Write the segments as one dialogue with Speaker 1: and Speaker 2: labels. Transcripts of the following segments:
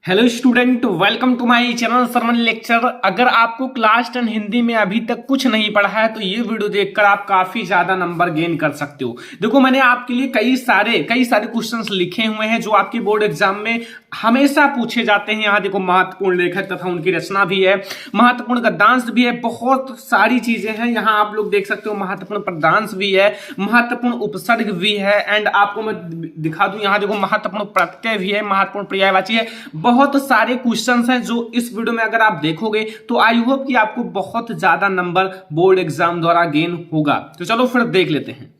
Speaker 1: Hello student, welcome to my channel sermon lecture. अगर आपको class 10 Hindi में अभी तक कुछ नहीं पढ़ा है तो ये वीडियो देखकर आप काफी ज्यादा नंबर गेन कर सकते हो। देखो, मैंने आपके लिए कई सारे क्वेश्चंस लिखे हुए हैं जो आपके बोर्ड एग्जाम में हमेशा पूछे जाते हैं। यहाँ देखो, महत्वपूर्ण लेखक तथा उनकी रचना भी है, महत्वपूर्ण गद्यांश भी है, बहुत सारी चीजें हैं। यहाँ आप लोग देख सकते हो, महत्वपूर्ण पद्यांश भी है, महत्वपूर्ण उपसर्ग भी है, एंड आपको मैं दिखा दूं, यहाँ देखो महत्वपूर्ण प्रत्यय भी है, महत्वपूर्ण पर्यायवाची है। बहुत सारे क्वेश्चंस हैं जो इस वीडियो में अगर आप देखोगे तो आई होप कि आपको बहुत ज्यादा नंबर बोर्ड एग्जाम द्वारा गेन होगा। तो चलो फिर देख लेते हैं।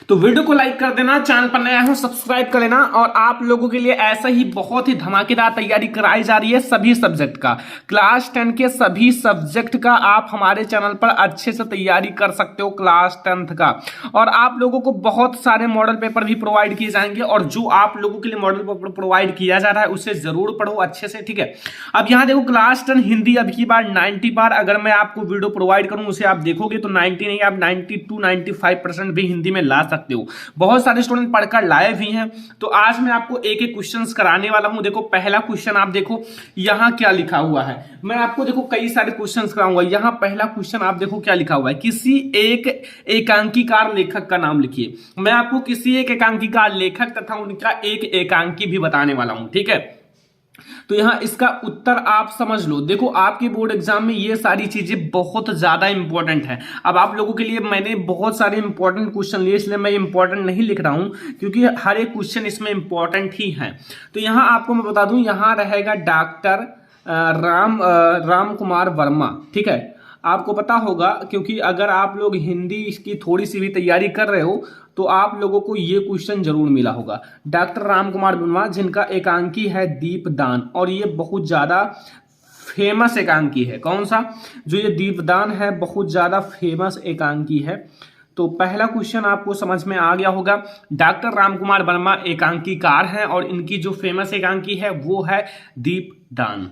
Speaker 1: तो वीडियो को लाइक कर देना, चैनल पर नया हो सब्सक्राइब कर लेना। और आप लोगों के लिए ऐसा ही बहुत ही धमाकेदार तैयारी कराई जा रही है सभी सब्जेक्ट का, क्लास 10 के सभी सब्जेक्ट का आप हमारे चैनल पर अच्छे से तैयारी कर सकते हो क्लास 10th का। और आप लोगों को बहुत सारे मॉडल पेपर भी प्रोवाइड किए जाएंगे, और जो आप लोगों के लिए मॉडल पेपर प्रोवाइड किया जा रहा है उसे जरूर पढ़ो अच्छे से, ठीक है। अब यहाँ देखो, क्लास 10 हिंदी अब की बार 90 बार अगर मैं आपको वीडियो प्रोवाइड करूं, उसे आप देखोगे तो 90 नहीं, आप 92-95% भी हिंदी में ला सकते हो। बहुत सारे स्टूडेंट पढ़कर लाए भी हैं। तो आज मैं आपको एक एक क्वेश्चंस कराने वाला हूं। देखो, पहला क्वेश्चन आप देखो यहां क्या लिखा हुआ है। मैं आपको देखो कई सारे क्वेश्चंस कराऊंगा। यहां पहला क्वेश्चन आप देखो क्या लिखा हुआ है, किसी एक एकांकीकार लेखक का नाम लिखिए। मैं आपको किसी एक एकांकीकार लेखक तथा उनका एक एकांकी भी बताने वाला हूं, ठीक है। तो यहां इसका उत्तर आप समझ लो। देखो, आपके बोर्ड एग्जाम में ये सारी चीजें बहुत ज्यादा इंपॉर्टेंट है। अब आप लोगों के लिए मैंने बहुत सारे इंपॉर्टेंट क्वेश्चन लिए, इसलिए मैं इंपॉर्टेंट नहीं लिख रहा हूं क्योंकि हर एक क्वेश्चन इसमें इंपॉर्टेंट ही है। तो यहां आपको मैं बता दूं, यहां रहेगा डॉक्टर राम कुमार वर्मा, ठीक है। आपको पता होगा क्योंकि अगर आप लोग हिंदी की थोड़ी सी भी तैयारी कर रहे हो तो आप लोगों को ये क्वेश्चन जरूर मिला होगा। डॉक्टर राम कुमार वर्मा, जिनका एकांकी है दीपदान, और ये बहुत ज्यादा फेमस एकांकी है। कौन सा? जो ये दीपदान है, बहुत ज्यादा फेमस एकांकी है। तो पहला क्वेश्चन आपको समझ में आ गया होगा। डॉक्टर राम कुमार वर्मा एकांकीकार हैं और इनकी जो फेमस एकांकी है वो है दीपदान।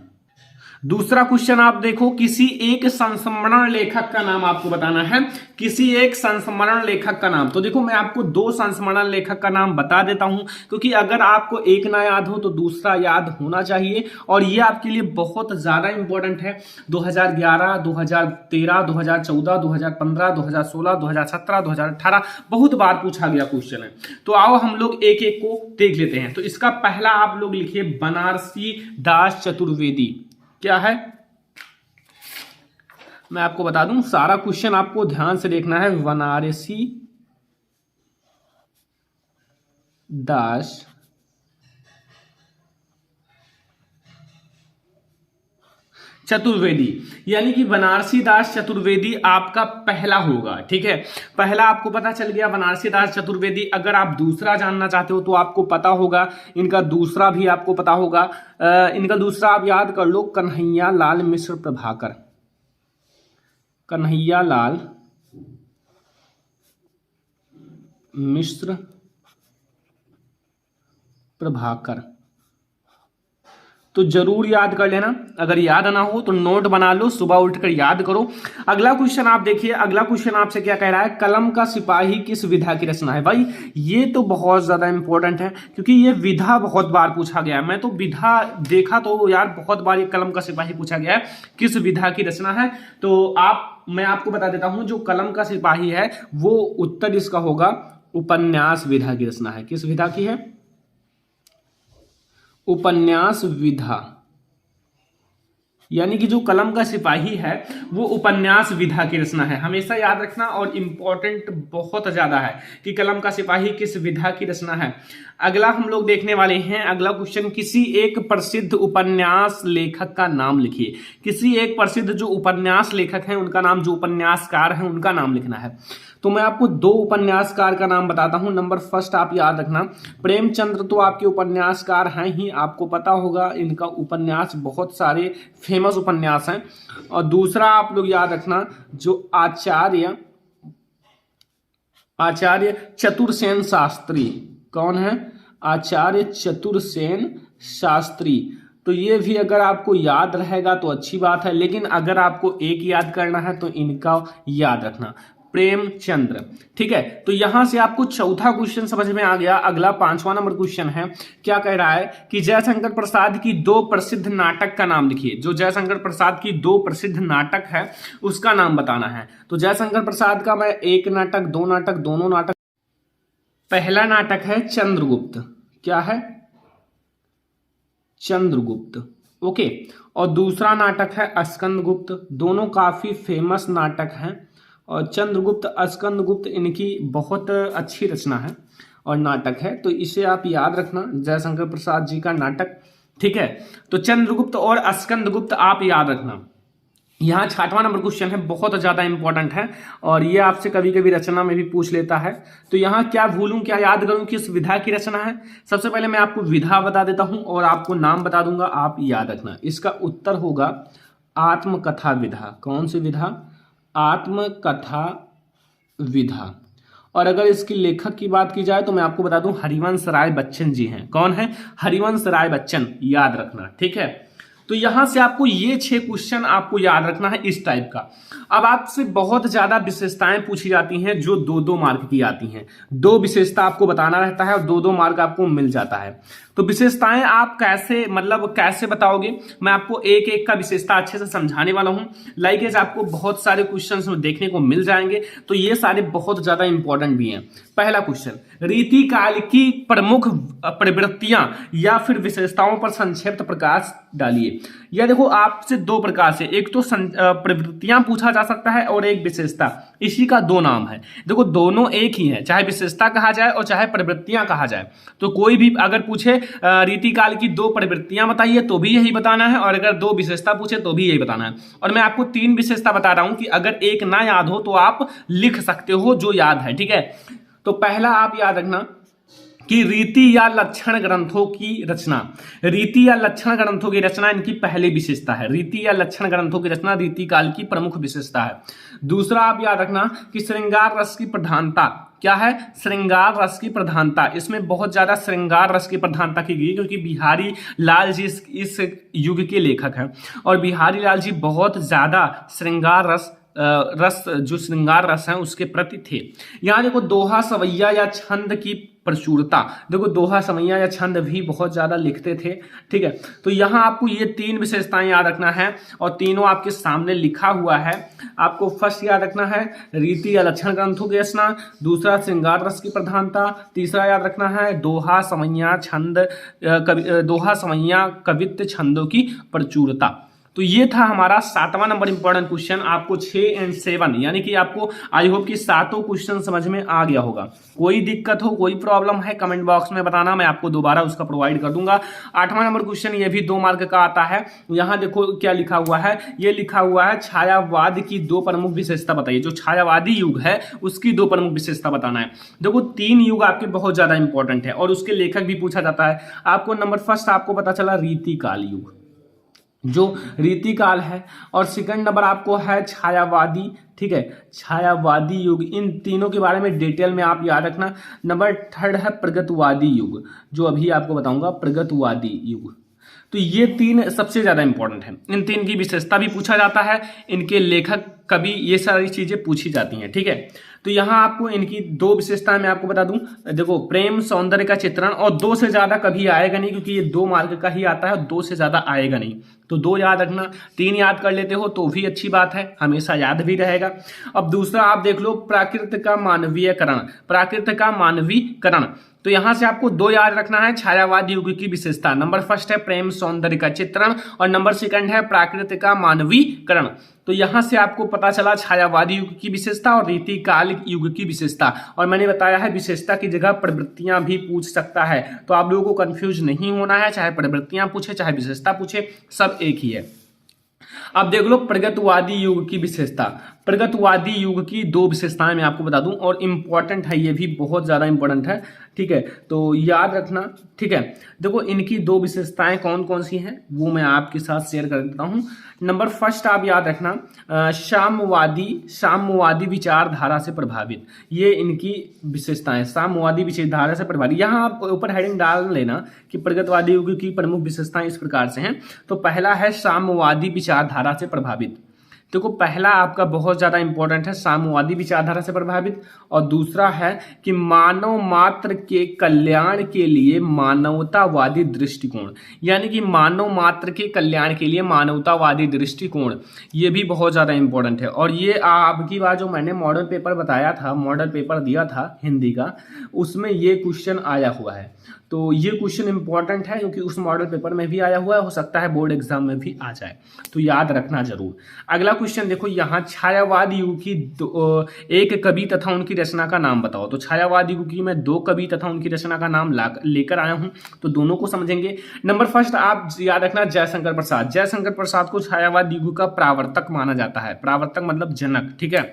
Speaker 1: दूसरा क्वेश्चन आप देखो, किसी एक संस्मरण लेखक का नाम आपको बताना है। किसी एक संस्मरण लेखक का नाम। तो देखो, मैं आपको दो संस्मरण लेखक का नाम बता देता हूं, क्योंकि अगर आपको एक ना याद हो तो दूसरा याद होना चाहिए, और ये आपके लिए बहुत ज्यादा इंपॉर्टेंट है। 2011, 2013, 2014, 2015, 2016, 2017, 2018 बहुत बार पूछा गया क्वेश्चन है। तो आओ हम लोग एक एक को देख लेते हैं। तो इसका पहला आप लोग लिखिए, बनारसी दास चतुर्वेदी। क्या है? मैं आपको बता दूं, सारा क्वेश्चन आपको ध्यान से देखना है। बनारसी दास चतुर्वेदी, यानी कि बनारसी दास चतुर्वेदी आपका पहला होगा, ठीक है। पहला आपको पता चल गया, बनारसी दास चतुर्वेदी। अगर आप दूसरा जानना चाहते हो तो आपको पता होगा, इनका दूसरा भी आपको पता होगा। इनका दूसरा आप याद कर लो, कन्हैया लाल मिश्र प्रभाकर। कन्हैया लाल मिश्र प्रभाकर, तो जरूर याद कर लेना। अगर याद ना हो तो नोट बना लो, सुबह उठकर याद करो। अगला क्वेश्चन आप देखिए। अगला क्वेश्चन आपसे क्या कह रहा है, कलम का सिपाही किस विधा की रचना है। भाई, ये तो बहुत ज्यादा इंपॉर्टेंट है क्योंकि ये विधा बहुत बार पूछा गया है। मैं तो विधा देखा तो यार बहुत बार ये कलम का सिपाही पूछा गया है, किस विधा की रचना है। तो मैं आपको बता देता हूं, जो कलम का सिपाही है वो उत्तर इसका होगा उपन्यास विधा की रचना है। किस विधा की है? उपन्यास विधा, यानी कि जो कलम का सिपाही है वो उपन्यास विधा की रचना है। हमेशा याद रखना, और इंपॉर्टेंट बहुत ज्यादा है कि कलम का सिपाही किस विधा की रचना है। अगला हम लोग देखने वाले हैं। अगला क्वेश्चन, किसी एक प्रसिद्ध उपन्यास लेखक का नाम लिखिए। किसी एक प्रसिद्ध जो उपन्यास लेखक हैं उनका नाम, जो उपन्यासकार हैं उनका नाम लिखना है। तो मैं आपको दो उपन्यासकार का नाम बताता हूं। नंबर फर्स्ट आप याद रखना, प्रेमचंद्र तो आपके उपन्यासकार हैं ही, आपको पता होगा इनका उपन्यास बहुत सारे फेमस उपन्यास हैं। और दूसरा आप लोग याद रखना, जो आचार्य चतुरसेन शास्त्री। कौन है? आचार्य चतुरसेन शास्त्री। तो ये भी अगर आपको याद रहेगा तो अच्छी बात है, लेकिन अगर आपको एक याद करना है तो इनका याद रखना। प्रेमचंद्र। ठीक है, तो यहां से आपको चौथा क्वेश्चन समझ में आ गया। अगला 5वां नंबर क्वेश्चन है, क्या कह रहा है कि जयशंकर प्रसाद की 2 प्रसिद्ध नाटक का नाम लिखिए। जो जयशंकर प्रसाद की 2 प्रसिद्ध नाटक है उसका नाम बताना है। तो जयशंकर प्रसाद का मैं एक नाटक, 2 नाटक, दोनों नाटक। पहला नाटक है चंद्रगुप्त। क्या है? चंद्रगुप्त। ओके। और दूसरा नाटक है स्कंदगुप्त। दोनों काफी फेमस नाटक हैं और चंद्रगुप्त, स्कंदगुप्त इनकी बहुत अच्छी रचना है और नाटक है, तो इसे आप याद रखना, जयशंकर प्रसाद जी का नाटक। ठीक है, तो चंद्रगुप्त और स्कंदगुप्त आप याद रखना। यहाँ 6वां नंबर क्वेश्चन है, बहुत ज्यादा इंपॉर्टेंट है और ये आपसे कभी कभी रचना में भी पूछ लेता है। तो यहाँ क्या भूलूं क्या याद करूं, किस विधा की रचना है। सबसे पहले मैं आपको विधा बता देता हूं और आपको नाम बता दूंगा, आप याद रखना। इसका उत्तर होगा आत्मकथा विधा। कौन सी विधा? आत्मकथा विधा। और अगर इसकी लेखक की बात की जाए तो मैं आपको बता दूं हरिवंश राय बच्चन जी हैं। कौन है? हरिवंश राय बच्चन, याद रखना। ठीक है, तो यहां से आपको ये 6 क्वेश्चन आपको याद रखना है इस टाइप का। अब आपसे बहुत ज्यादा विशेषताएं पूछी जाती हैं जो 2-2 मार्क की आती हैं। 2 विशेषता आपको बताना रहता है और 2-2 मार्क आपको मिल जाता है। तो विशेषताएं आप कैसे कैसे बताओगे, मैं आपको एक एक का विशेषता अच्छे से समझाने वाला हूं। लाइक आपको बहुत सारे क्वेश्चंस देखने को मिल जाएंगे, तो ये सारे बहुत ज्यादा इंपॉर्टेंट भी हैं। पहला क्वेश्चन, रीति काल की प्रमुख प्रवृत्तियां या फिर विशेषताओं पर संक्षिप्त प्रकाश डालिए। यह देखो आपसे 2 प्रकार से, एक तो प्रवृत्तियां पूछा जा सकता है और एक विशेषता। इसी का 2 नाम है। देखो दोनों एक ही है, चाहे विशेषता कहा जाए और चाहे प्रवृत्तियां कहा जाए। तो कोई भी अगर पूछे रीतिकाल की 2 प्रवृत्तियां बताइए तो भी यही बताना है, और अगर 2 विशेषता पूछे तो भी यही बताना है। और मैं आपको 3 विशेषता बता रहा हूं कि अगर एक ना याद हो तो आप लिख सकते हो जो याद है। ठीक है, तो पहला आप याद रखना कि रीति या लक्षण ग्रंथों की रचना। रीति या लक्षण ग्रंथों की रचना इनकी पहली विशेषता है। रीति या लक्षण ग्रंथों की रचना रीति काल की प्रमुख विशेषता है। दूसरा आप याद रखना कि श्रृंगार रस की प्रधानता। क्या है? श्रृंगार रस की प्रधानता। इसमें बहुत ज्यादा श्रृंगार रस की प्रधानता की गई क्योंकि बिहारी लाल जी इस युग के लेखक हैं और बिहारी लाल जी बहुत ज्यादा श्रृंगार रस जो श्रृंगार रस है उसके प्रति थे। यहाँ देखो दोहा सवैया या छंद की प्रचुरता। देखो दोहा सवैया या छंद भी बहुत ज्यादा लिखते थे। ठीक है, तो यहाँ आपको ये 3 विशेषताएं याद रखना है और तीनों आपके सामने लिखा हुआ है। आपको फर्स्ट याद रखना है रीति या लक्षण ग्रंथों की रचना, दूसरा श्रृंगार रस की प्रधानता, तीसरा याद रखना है दोहा सवैया कवित्व छंदों की प्रचुरता। तो ये था हमारा 7वां नंबर इंपॉर्टेंट क्वेश्चन। आपको 6 और 7 यानी कि आपको आई होप कि 7 क्वेश्चन समझ में आ गया होगा। कोई दिक्कत हो, कोई प्रॉब्लम है, कमेंट बॉक्स में बताना, मैं आपको दोबारा उसका प्रोवाइड कर दूंगा। 8वां नंबर क्वेश्चन ये भी 2 मार्क का आता है। यहाँ देखो क्या लिखा हुआ है, ये लिखा हुआ है छायावाद की 2 प्रमुख विशेषता बताइए। जो छायावादी युग है उसकी 2 प्रमुख विशेषता बताना है। देखो 3 युग आपके बहुत ज्यादा इंपॉर्टेंट है और उसके लेखक भी पूछा जाता है। आपको नंबर फर्स्ट आपको पता चला रीतिकाल युग, जो रीतिकाल है, और सेकंड नंबर आपको है छायावादी। ठीक है, छायावादी युग। इन तीनों के बारे में डिटेल में आप याद रखना। नंबर 3 है प्रगतवादी युग, जो अभी आपको बताऊंगा, प्रगतवादी युग। तो ये 3 सबसे ज्यादा इंपॉर्टेंट है। इन 3 की विशेषता भी पूछा जाता है, इनके लेखक कभी, ये सारी चीजें पूछी जाती हैं। ठीक है, तो यहाँ आपको इनकी 2 विशेषताएं मैं आपको बता दूं। देखो प्रेम सौंदर्य का चित्रण, और 2 से ज्यादा कभी आएगा नहीं क्योंकि ये 2 मार्क का ही आता है और 2 से ज्यादा आएगा नहीं। तो 2 याद रखना, 3 याद कर लेते हो तो भी अच्छी बात है, हमेशा याद भी रहेगा। अब दूसरा आप देख लो प्राकृत का मानवीयकरण। प्राकृत का मानवीकरण, तो यहां से आपको 2 याद रखना है छायावादी युग की विशेषता। नंबर फर्स्ट है प्रेम सौंदर्य का चित्रण और नंबर सेकंड है प्राकृत का मानवीकरण। तो यहां से आपको पता चला छायावादी युग की विशेषता और रीतिकाल युग की विशेषता। और मैंने बताया है विशेषता की जगह प्रवृत्तियां भी पूछ सकता है, तो आप लोगों को कंफ्यूज नहीं होना है। चाहे प्रवृत्तियां पूछे चाहे विशेषता पूछे, सब एक ही है। अब देख लो प्रगतवादी युग की विशेषता। प्रगतवादी युग की 2 विशेषताएं मैं आपको बता दूं और इंपॉर्टेंट है, ये भी बहुत ज्यादा इंपॉर्टेंट है। ठीक है, तो याद रखना। ठीक है, देखो इनकी 2 विशेषताएं कौन कौन सी हैं वो मैं आपके साथ शेयर कर देता हूं। नंबर फर्स्ट आप याद रखना साम्यवादी विचारधारा से प्रभावित। ये इनकी विशेषताएं, साम्यवादी विचारधारा से प्रभावित। यहाँ आप ऊपर हेडिंग डाल लेना कि प्रगतवादी युग की प्रमुख विशेषताएं इस प्रकार से हैं। तो पहला है साम्यवादी विचारधारा से प्रभावित। देखो पहला आपका बहुत ज्यादा इंपॉर्टेंट है, साम्यवादी विचारधारा से प्रभावित, और दूसरा है कि मानव मात्र के कल्याण के लिए मानवतावादी दृष्टिकोण, यानी कि मानव मात्र के कल्याण के लिए मानवतावादी दृष्टिकोण, ये भी बहुत ज्यादा इंपॉर्टेंट है। और ये आपकी बार जो मैंने मॉडल पेपर बताया था, मॉडल पेपर दिया था हिंदी का, उसमें ये क्वेश्चन आया हुआ है। तो ये क्वेश्चन इंपॉर्टेंट है क्योंकि उस मॉडल पेपर में भी आया हुआ है, हो सकता है बोर्ड एग्जाम में भी आ जाए, तो याद रखना जरूर। अगला क्वेश्चन देखो यहाँ, छायावाद युग की एक कवि तथा उनकी रचना का नाम बताओ। तो छायावाद युग की मैं 2 कवि तथा उनकी रचना का नाम लेकर आया हूं, तो दोनों को समझेंगे। नंबर फर्स्ट आप याद रखना, जयशंकर प्रसाद। जयशंकर प्रसाद को छायावाद युग का प्रावर्तक माना जाता है, प्रावर्तक मतलब जनक, ठीक है।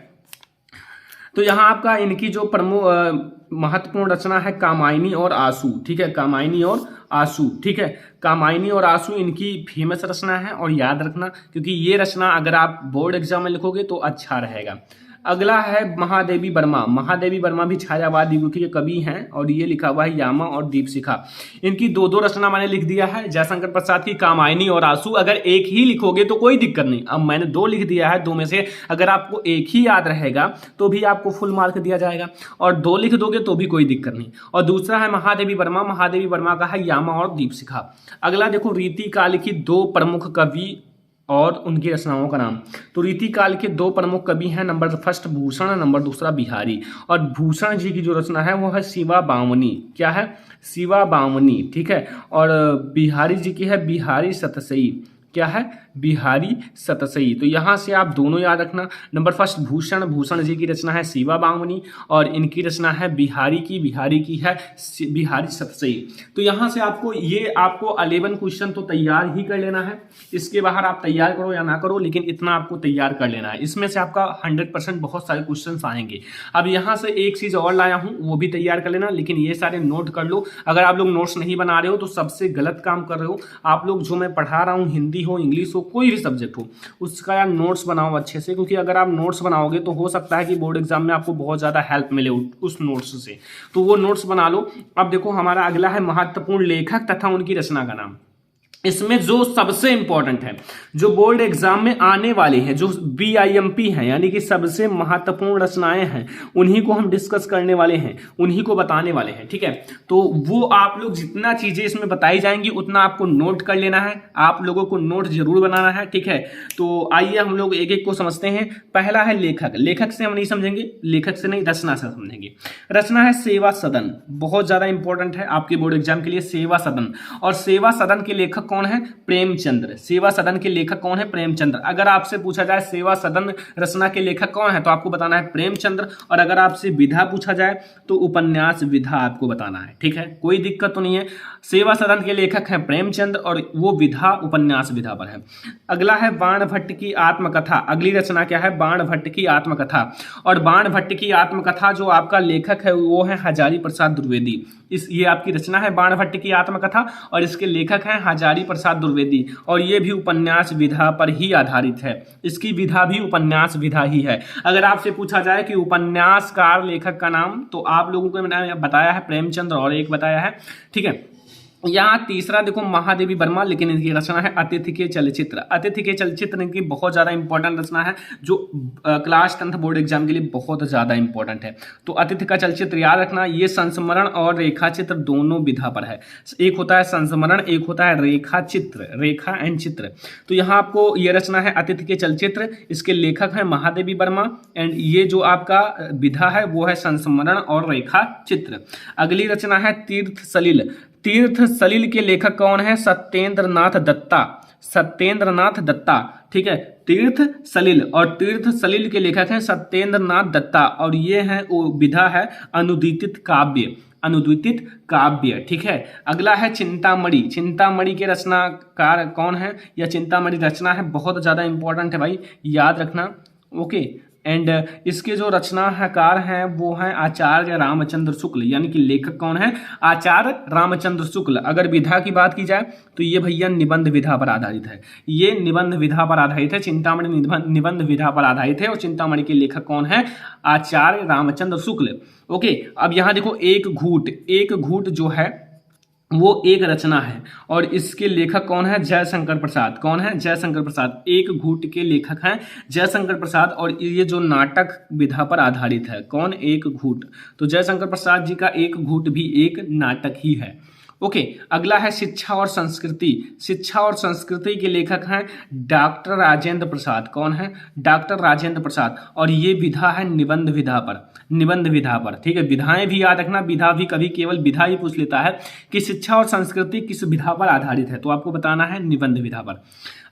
Speaker 1: तो यहाँ आपका इनकी जो प्रमुख महत्वपूर्ण रचना है कामायनी और आंसू, ठीक है, कामायनी और आंसू, ठीक है, कामायनी और आंसू इनकी फेमस रचना है, और याद रखना क्योंकि ये रचना अगर आप बोर्ड एग्जाम में लिखोगे तो अच्छा रहेगा। अगला है महादेवी वर्मा। महादेवी वर्मा भी छायावाद युग के कवि हैं, और ये लिखा हुआ है यामा और दीपशिखा। इनकी 2 रचना मैंने लिख दिया है, जयशंकर प्रसाद की कामायनी और आंसू। अगर एक ही लिखोगे तो कोई दिक्कत नहीं, अब मैंने 2 लिख दिया है, 2 में से अगर आपको एक ही याद रहेगा तो भी आपको फुल मार्क दिया जाएगा, और 2 लिख दोगे तो भी कोई दिक्कत नहीं। और दूसरा है महादेवी वर्मा, महादेवी वर्मा का है यामा और दीपशिखा। अगला देखो, रीति काल की 2 प्रमुख कवि और उनकी रचनाओं का नाम। तो रीति काल के 2 प्रमुख कवि हैं, नंबर फर्स्ट भूषण, नंबर दूसरा बिहारी। और भूषण जी की जो रचना है वो है शिवा बामनी, क्या है, शिवा बामनी, ठीक है। और बिहारी जी की है बिहारी सतसई, क्या है, बिहारी सतसई। तो यहां से आप दोनों याद रखना। नंबर फर्स्ट भूषण, भूषण जी की रचना है शिवा बामनी, और इनकी रचना है बिहारी की है बिहारी सतसई। तो यहां से आपको ये आपको 11 क्वेश्चन तो तैयार ही कर लेना है, इसके बाहर आप तैयार करो या ना करो, लेकिन इतना आपको तैयार कर लेना है। इसमें से आपका 100% बहुत सारे क्वेश्चन आएंगे। अब यहां से एक चीज और लाया हूं, वो भी तैयार कर लेना, लेकिन ये सारे नोट कर लो। अगर आप लोग नोट्स नहीं बना रहे हो तो सबसे गलत काम कर रहे हो। आप लोग जो मैं पढ़ा रहा हूँ, हिंदी हो, इंग्लिश हो, कोई भी सब्जेक्ट हो, उसका यार नोट्स बनाओ अच्छे से, क्योंकि अगर आप नोट्स बनाओगे तो हो सकता है कि बोर्ड एग्जाम में आपको बहुत ज्यादा हेल्प मिले उस नोट्स से, तो वो नोट्स बना लो। अब देखो हमारा अगला है महत्वपूर्ण लेखक तथा उनकी रचना का नाम। इसमें जो सबसे इंपॉर्टेंट है, जो बोर्ड एग्जाम में आने वाले हैं, जो BIMP हैं, यानी कि सबसे महत्वपूर्ण रचनाएं हैं, उन्हीं को हम डिस्कस करने वाले हैं, उन्हीं को बताने वाले हैं, ठीक है। तो वो आप लोग जितना चीजें इसमें बताई जाएंगी उतना आपको नोट कर लेना है, आप लोगों को नोट जरूर बनाना है, ठीक है। तो आइए हम लोग एक एक को समझते हैं। पहला है लेखक। लेखक से हम नहीं समझेंगे, लेखक से नहीं, रचना से समझेंगे। रचना है सेवा सदन, बहुत ज्यादा इंपॉर्टेंट है आपके बोर्ड एग्जाम के लिए, सेवा सदन। और सेवा सदन के लेखक कौन है, प्रेमचंद्र। सेवा सदन के लेखक कौन है, प्रेमचंद्र। अगर आपसे पूछा जाए सेवा सदन रचना के लेखक कौन है, तो आपको बताना है प्रेमचंद्र। और अगर आपसे विधा पूछा जाए तो उपन्यास विधा आपको बताना है, ठीक है, कोई दिक्कत तो नहीं है। सेवा सदन के लेखक है प्रेमचंद्र, और वो विधा उपन्यास विधा पर है। अगला है बाण भट्ट की आत्मकथा। अगली रचना क्या है, बाण भट्ट की आत्मकथा। और बाण भट्ट की आत्मकथा जो आपका लेखक है वो है हजारी प्रसाद द्विवेदी। ये आपकी रचना है बाण भट्ट की आत्मकथा, और इसके लेखक हैं हजारी प्रसाद द्विवेदी। और ये भी उपन्यास विधा पर ही आधारित है, इसकी विधा भी उपन्यास विधा ही है। अगर आपसे पूछा जाए कि उपन्यासकार लेखक का नाम, तो आप लोगों को मैंने बताया है प्रेमचंद्र, और एक बताया है, ठीक है। यहाँ तीसरा देखो महादेवी वर्मा, लेकिन इनकी रचना है अतिथि के चलचित्र। अतिथि के चलचित्र इनकी बहुत ज्यादा इंपॉर्टेंट रचना है, जो क्लास 10th बोर्ड एग्जाम के लिए बहुत ज्यादा इंपॉर्टेंट है। तो अतिथि का चलचित्र याद रखना। ये संस्मरण और रेखा चित्र दोनों विधा पर है, एक होता है संस्मरण, एक होता है रेखा चित्र, रेखा एंड चित्र। तो यहाँ आपको ये रचना है अतिथि के चलचित्र, इसके लेखक है महादेवी वर्मा, एंड ये जो आपका विधा है वो है संस्मरण और रेखा चित्र। अगली रचना है तीर्थ सलिल। तीर्थ सलिल के लेखक कौन है, सत्येंद्रनाथ दत्ता। सत्येंद्रनाथ दत्ता, ठीक है, तीर्थ सलिल। और तीर्थ सलिल के लेखक हैं सत्येंद्रनाथ दत्ता, और ये है विधा है अनुदित काव्य, अनुद्वितीय काव्य, ठीक है। अगला है चिंतामणि। चिंतामणि के रचनाकार कौन है, या चिंतामणि रचना है बहुत ज्यादा इंपॉर्टेंट है भाई, याद रखना, ओके। एंड इसके जो रचनाकार हैं वो हैं आचार्य रामचंद्र शुक्ल, यानी कि लेखक कौन है, आचार्य रामचंद्र शुक्ल। अगर विधा की बात की जाए तो ये भैया निबंध विधा पर आधारित है, ये निबंध विधा पर आधारित है, चिंतामणि निबंध विधा पर आधारित है। और चिंतामणि के लेखक कौन है, आचार्य रामचंद्र शुक्ल, ओके। अब यहाँ देखो एक घूट जो है वो एक रचना है और इसके लेखक कौन है? जयशंकर प्रसाद। कौन है? जयशंकर प्रसाद। एक घूट के लेखक हैं जयशंकर प्रसाद और ये जो नाटक विधा पर आधारित है। कौन? एक घूट। तो जयशंकर प्रसाद जी का एक घूट भी एक नाटक ही है। ओके, अगला है शिक्षा और संस्कृति। शिक्षा और संस्कृति के लेखक हैं डॉक्टर राजेंद्र प्रसाद। कौन है? डॉक्टर राजेंद्र प्रसाद। और ये विधा है निबंध विधा पर। निबंध विधा पर, ठीक है। विधाएं भी याद रखना, विधा भी कभी केवल विधा ही पूछ लेता है कि शिक्षा और संस्कृति किस विधा पर आधारित है, तो आपको बताना है निबंध विधा पर।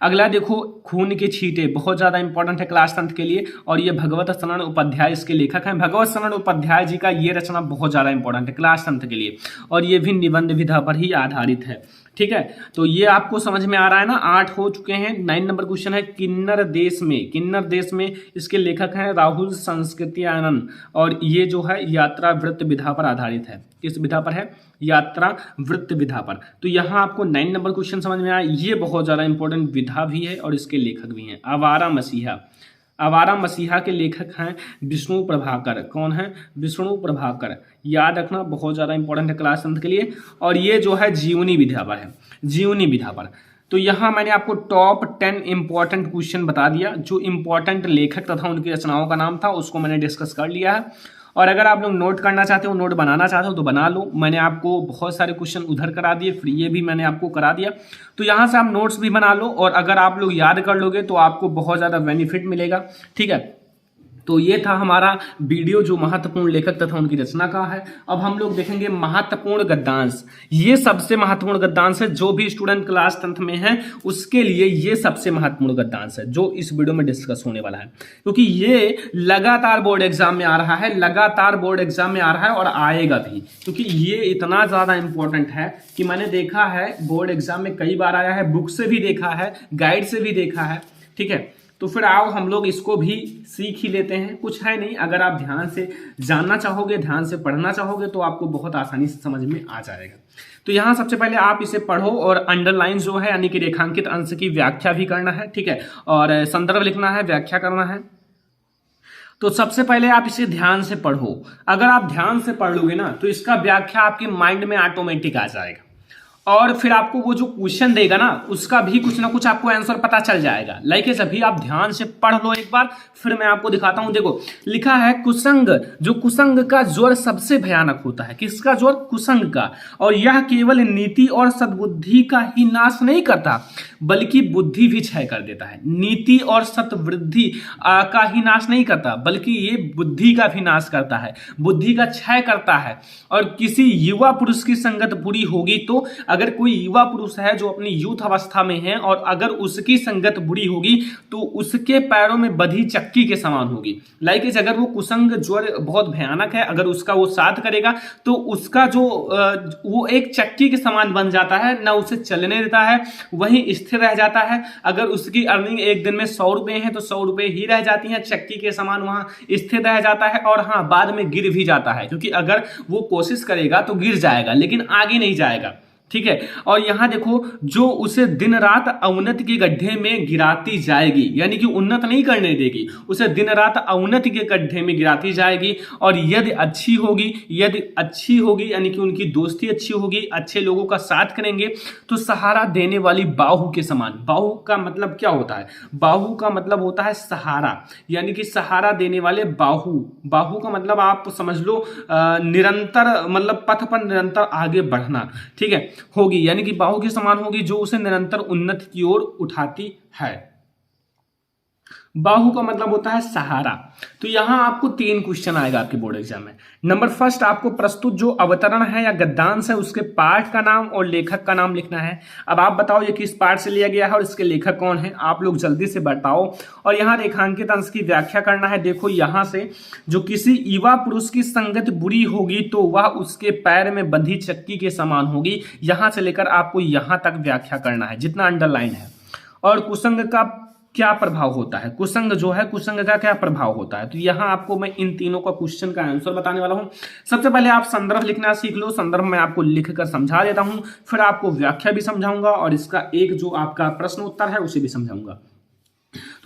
Speaker 1: अगला देखो, खून के छींटे, बहुत ज्यादा इंपॉर्टेंट है क्लास 10 के लिए और ये भगवत शरण उपाध्याय इसके लेखक हैं। भगवत शरण उपाध्याय जी का ये रचना बहुत ज्यादा इंपॉर्टेंट है क्लास 10 के लिए और ये भी निबंध विधा पर ही आधारित है, ठीक है। तो ये आपको समझ में आ रहा है ना। 8 हो चुके हैं। 9 नंबर क्वेश्चन है किन्नर देश में। किन्नर देश में इसके लेखक हैं राहुल संस्कृत्यानंद और ये जो है यात्रा वृत्त विधा पर आधारित है। किस विधा पर है? यात्रा वृत्त विधा पर। तो यहाँ आपको 9 नंबर क्वेश्चन समझ में आया। ये बहुत ज्यादा इंपॉर्टेंट विधा भी है और इसके लेखक भी हैं। आवारा मसीहा। आवारा मसीहा के लेखक हैं विष्णु प्रभाकर। कौन है? विष्णु प्रभाकर। याद रखना, बहुत ज़्यादा इंपॉर्टेंट है क्लास 10 के लिए। और ये जो है जीवनी विधा पर है। जीवनी विधा पर। तो यहाँ मैंने आपको टॉप 10 इंपॉर्टेंट क्वेश्चन बता दिया। जो इंपॉर्टेंट लेखक तथा उनकी रचनाओं का नाम था उसको मैंने डिस्कस कर लिया है। और अगर आप लोग नोट करना चाहते हो, नोट बनाना चाहते हो तो बना लो। मैंने आपको बहुत सारे क्वेश्चन उधर करा दिए, फिर ये भी मैंने आपको करा दिया। तो यहाँ से आप नोट्स भी बना लो और अगर आप लोग याद कर लोगे तो आपको बहुत ज़्यादा बेनिफिट मिलेगा, ठीक है। तो ये था हमारा वीडियो जो महत्वपूर्ण लेखक तथा उनकी रचना का है। अब हम लोग देखेंगे महत्वपूर्ण गद्यांश। ये सबसे महत्वपूर्ण गद्यांश है, जो भी स्टूडेंट क्लास 10th में है उसके लिए ये सबसे महत्वपूर्ण गद्यांश है जो इस वीडियो में डिस्कस होने वाला है, क्योंकि ये लगातार बोर्ड एग्जाम में आ रहा है। लगातार बोर्ड एग्जाम में आ रहा है और आएगा भी, क्योंकि ये इतना ज्यादा इंपॉर्टेंट है कि मैंने देखा है बोर्ड एग्जाम में कई बार आया है, बुक से भी देखा है, गाइड से भी देखा है, ठीक है। तो फिर आओ हम लोग इसको भी सीख ही लेते हैं। कुछ है नहीं, अगर आप ध्यान से जानना चाहोगे, ध्यान से पढ़ना चाहोगे तो आपको बहुत आसानी से समझ में आ जाएगा। तो यहाँ सबसे पहले आप इसे पढ़ो और अंडरलाइन जो है यानी कि रेखांकित अंश की व्याख्या भी करना है, ठीक है, और संदर्भ लिखना है, व्याख्या करना है। तो सबसे पहले आप इसे ध्यान से पढ़ो। अगर आप ध्यान से पढ़ लोगे ना तो इसका व्याख्या आपके माइंड में ऑटोमेटिक आ जाएगा और फिर आपको वो जो क्वेश्चन देगा ना उसका भी कुछ ना कुछ आपको आंसर पता चल जाएगा। लाइक अभी आप ध्यान से पढ़ लो एक बार, फिर मैं आपको दिखाता हूं। देखो लिखा है कुसंग, जो कुसंग का ज्वर सबसे भयानक होता है। किसका ज्वर? कुसंग का। और यह केवल नीति और सद्बुद्धि का ही नाश नहीं करता बल्कि बुद्धि भी क्षय कर देता है। नीति और सत्वृद्धि का ही नाश नहीं करता बल्कि ये बुद्धि का भी नाश करता है, बुद्धि का क्षय करता है। और किसी युवा पुरुष की संगत बुरी होगी तो अगर कोई युवा पुरुष है जो अपनी यूथ अवस्था में है और अगर उसकी संगत बुरी होगी तो उसके पैरों में बधी चक्की के समान होगी। लाइक अगर वो कुसंग ज्वर बहुत भयानक है, अगर उसका वो साथ करेगा तो उसका जो वो एक चक्की के समान बन जाता है, ना उसे चलने देता है, वहीं स्थिर रह जाता है। अगर उसकी अर्निंग एक दिन में 100 रुपए है तो 100 रुपए ही रह जाती है, चक्की के समान वहां स्थिर रह जाता है। और हाँ, बाद में गिर भी जाता है, क्योंकि अगर वो कोशिश करेगा तो गिर जाएगा लेकिन आगे नहीं जाएगा, ठीक है। और यहां देखो, जो उसे दिन रात अवनति के गड्ढे में गिराती जाएगी, यानी कि उन्नत नहीं करने देगी, उसे दिन रात अवनति के गड्ढे में गिराती जाएगी। और यदि अच्छी होगी यानी कि उनकी दोस्ती अच्छी होगी, अच्छे लोगों का साथ करेंगे तो सहारा देने वाली बाहु के समान। बाहु का मतलब क्या होता है? बाहु का मतलब होता है सहारा, यानी कि सहारा देने वाले बाहु। बाहु का मतलब आप समझ लो निरंतर, मतलब पथ पर निरंतर आगे बढ़ना, ठीक है, होगी, यानी कि बाहु के समान होगी जो उसे निरंतर उन्नति की ओर उठाती है। बाहु का मतलब होता है सहारा। तो यहां आपको 3 क्वेश्चन आएगा आपके बोर्ड एग्जाम में। नंबर फर्स्ट, आपको प्रस्तुत जो अवतरण है या गद्यांश है उसके पाठ का नाम और लेखक का नाम लिखना है। अब आप बताओ ये किस पाठ से लिया गया है और इसके लेखक कौन है, आप लोग जल्दी से बताओ। और यहाँ रेखांकित अंश की व्याख्या करना है। देखो यहां से, जो किसी युवा पुरुष की संगत बुरी होगी तो वह उसके पैर में बंधी चक्की के समान होगी। यहां से लेकर आपको यहां तक व्याख्या करना है जितना अंडरलाइन है। और कुसंग का क्या प्रभाव होता है, कुसंग जो है, कुसंग का क्या प्रभाव होता है। तो यहां आपको मैं इन तीनों का क्वेश्चन का आंसर बताने वाला हूं। सबसे पहले आप संदर्भ लिखना सीख लो। संदर्भ में आपको लिखकर समझा देता हूं, फिर आपको व्याख्या भी समझाऊंगा और इसका एक जो आपका प्रश्न उत्तर है उसे भी समझाऊंगा।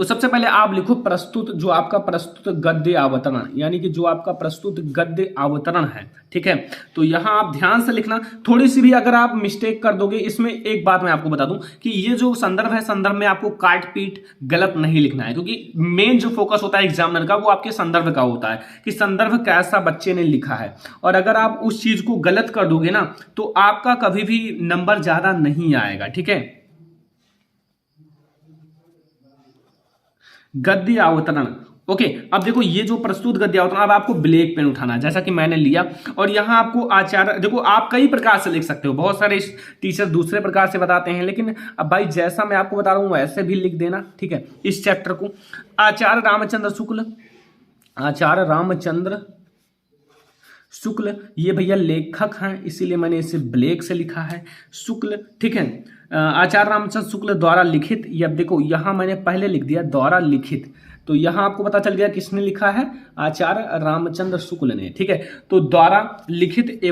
Speaker 1: तो सबसे पहले आप लिखो प्रस्तुत, जो आपका प्रस्तुत गद्य अवतरण, यानी कि जो आपका प्रस्तुत गद्य अवतरण है, ठीक है। तो यहां आप ध्यान से लिखना, थोड़ी सी भी अगर आप मिस्टेक कर दोगे इसमें, एक बात मैं आपको बता दूं कि ये जो संदर्भ है, संदर्भ में आपको काट पीट गलत नहीं लिखना है, क्योंकि मेन जो फोकस होता है एग्जामिनर का वो आपके संदर्भ का होता है कि संदर्भ कैसा बच्चे ने लिखा है। और अगर आप उस चीज को गलत कर दोगे ना तो आपका कभी भी नंबर ज्यादा नहीं आएगा, ठीक है। गद्य अवतरण, ओके। अब देखो ये जो प्रस्तुत गद्य अवतरण, अब आपको ब्लैक पेन उठाना है जैसा कि मैंने लिया, और यहां आपको आचार्य, देखो आप कई प्रकार से लिख सकते हो, बहुत सारे टीचर दूसरे प्रकार से बताते हैं, लेकिन अब भाई जैसा मैं आपको बता रहा हूं वैसे भी लिख देना, ठीक है। इस चैप्टर को आचार्य रामचंद्र शुक्ल, आचार्य रामचंद्र शुक्ल, ये भैया लेखक हैं इसीलिए मैंने इसे ब्लैक से लिखा है, शुक्ल, ठीक है। आचार्य रामचंद्र शुक्ल द्वारा लिखित, ये अब देखो यहां मैंने पहले लिख दिया द्वारा लिखित, तो यहां आपको पता चल गया किसने लिखा है, आचार्य रामचंद्र शुक्ल ने, ठीक है। तो द्वारा लिखित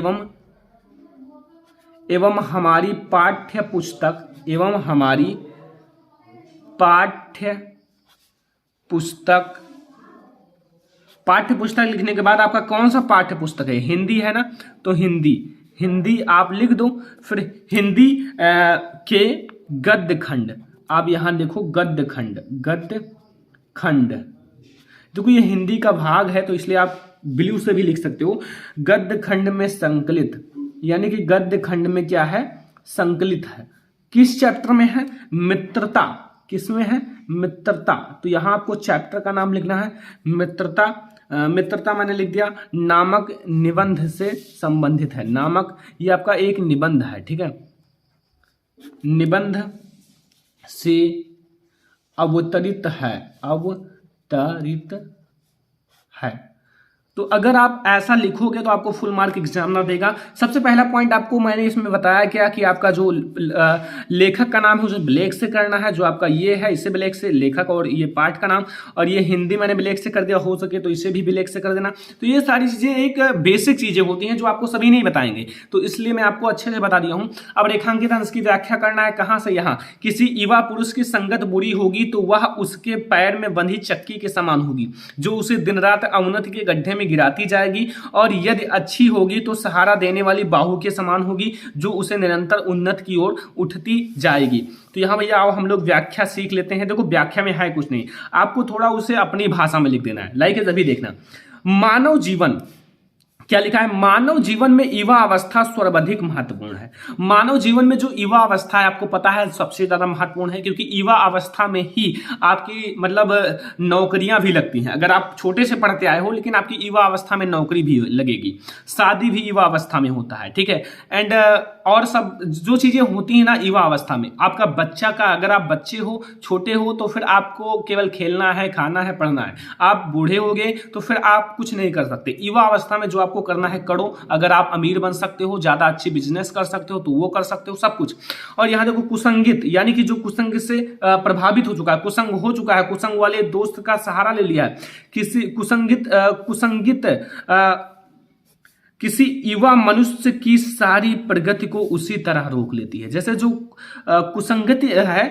Speaker 1: एवं हमारी पाठ्य पुस्तक, एवं हमारी पाठ्य पुस्तक, पाठ्य पुस्तक लिखने के बाद आपका कौन सा पाठ्य पुस्तक है, हिंदी है ना, तो हिंदी आप लिख दो। फिर हिंदी के गद्य खंड, आप यहां देखो गद्य खंड, देखो ये हिंदी का भाग है तो इसलिए आप ब्लू से भी लिख सकते हो, गद्य खंड में संकलित, यानी कि गद्य खंड में क्या है, संकलित है। किस चैप्टर में है, मित्रता, किसमें है, मित्रता, तो यहां आपको चैप्टर का नाम लिखना है मित्रता। मित्रता मैंने लिख दिया, नामक निबंध से संबंधित है, नामक ये आपका एक निबंध है, ठीक है, निबंध से अवतरित है। तो अगर आप ऐसा लिखोगे तो आपको फुल मार्क एग्जामिनर देगा। सबसे पहला पॉइंट आपको मैंने इसमें बताया क्या कि आपका जो लेखक का नाम है उसे ब्लैक से करना है, जो आपका ये है इसे ब्लैक से, लेखक और ये पाठ का नाम, और ये हिंदी मैंने ब्लैक से कर दिया, हो सके तो इसे भी ब्लैक से कर देना। तो ये सारी चीजें एक बेसिक चीजें होती हैं जो आपको सभी नहीं बताएंगे, तो इसलिए मैं आपको अच्छे से बता दिया हूं। अब रेखांकित अंश की व्याख्या करना है, कहां से, यहां, किसी युवा पुरुष की संगत बुरी होगी तो वह उसके पैर में बंधी चक्की के समान होगी जो उसे दिन रात अवनति के गड्ढे में गिराती जाएगी, और यदि अच्छी होगी तो सहारा देने वाली बाहु के समान होगी जो उसे निरंतर उन्नत की ओर उठती जाएगी। तो यहां भैया आओ हम लोग व्याख्या सीख लेते हैं। देखो व्याख्या में है कुछ नहीं, आपको थोड़ा उसे अपनी भाषा में लिख देना है। लाइक अभी देखना, मानव जीवन, क्या लिखा है, मानव जीवन में युवा अवस्था सर्वाधिक महत्वपूर्ण है। मानव जीवन में जो युवा अवस्था है आपको पता है सबसे ज्यादा महत्वपूर्ण है, क्योंकि युवा अवस्था में ही आपकी मतलब नौकरियां भी लगती हैं। अगर आप छोटे से पढ़ते आए हो लेकिन आपकी युवा अवस्था में नौकरी भी लगेगी, शादी भी युवा अवस्था में होता है, ठीक है। एंड और सब जो चीजें होती हैं ना युवा अवस्था में, आपका बच्चा का, अगर आप बच्चे हो, छोटे हो, तो फिर आपको केवल खेलना है, खाना है, पढ़ना है। आप बूढ़े हो गए तो फिर आप कुछ नहीं कर सकते। युवा अवस्था में जो आपको करना है करो, अगर आप अमीर बन सकते हो, ज्यादा अच्छी बिजनेस कर सकते हो तो वो कर सकते हो, सब कुछ। और यहां देखो कुसंगित, यानी कि जो कुसंग से प्रभावित हो चुका है, कुसंग हो चुका है, कुसंग वाले दोस्त का सहारा ले लिया है, किसी कुसंगित किसी युवा मनुष्य की सारी प्रगति को उसी तरह रोक लेती है। जैसे जो कुसंगति है,